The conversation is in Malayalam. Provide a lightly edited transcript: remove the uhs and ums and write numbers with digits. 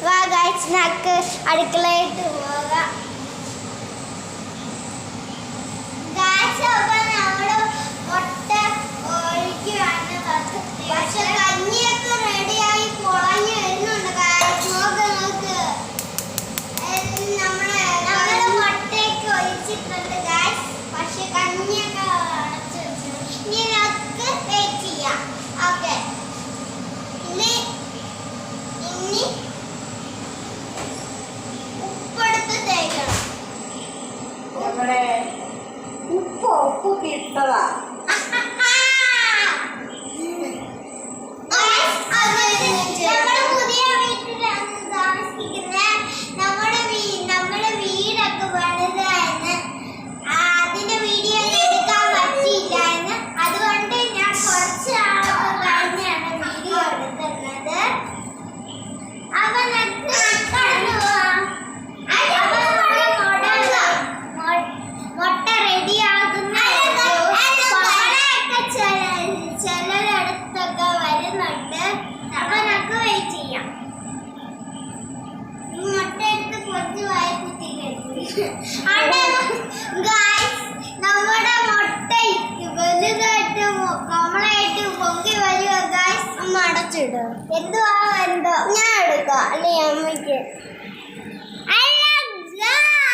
വാ ഗൈസ് നമുക്ക് അടുക്കളയിട്ട് പോകാം. ഗൈസ് അപ്പോൾ നമ്മൾ മുട്ട ഒഴിക്കുകയാണ്. പക്ഷെ കഞ്ഞിയൊക്കെ റെഡിയായി കുളഞ്ഞു വരുന്നുണ്ട്. ഗൈസ് നോക്ക് നമ്മള് മുട്ടയൊക്കെ ഒഴിച്ചിട്ടുണ്ട് ഗൈസ്. പക്ഷെ കഞ്ഞിയൊക്കെ അടച്ചു വെച്ചു. ഇനി നമുക്ക് വെയിറ്റ് ചെയ്യാം. ഓക്കെ, ഇനി ഉപ്പെടുത്ത് തേക്കണം. ഉപ്പ് കിട്ടതാ. പുതിയ വീട്ടിലാണ് താമസിക്കുന്നത്. നമ്മുടെ വീടൊക്കെ പണിതായിരുന്നു. അതിന്റെ വീഡിയോ എടുക്കാൻ പറ്റിയില്ലായിരുന്നു. അതുകൊണ്ട് ഞാൻ കുറച്ച് ആളൊക്കെ കഴിഞ്ഞാണ് വീഡിയോ എടുക്കുന്നത്. മുട്ട റെഡിയാകുന്ന ചിലയിടത്തൊക്കെ വരുന്നുണ്ട്. അപ്പൊ നമുക്ക് വെയിറ്റ് ചെയ്യാം. മുട്ട എടുത്ത് കുറച്ച് വായി കുത്തി നമ്മുടെ മുട്ട വലുതായിട്ട് കോമണായിട്ട് പൊങ്ങി വരുക ഗായ്സ്. അമ്മ അടച്ചിടുക. എന്തുവാ എന്തോ ഞാൻ എടുക്കാം. അല്ലേ അമ്മയ്ക്ക്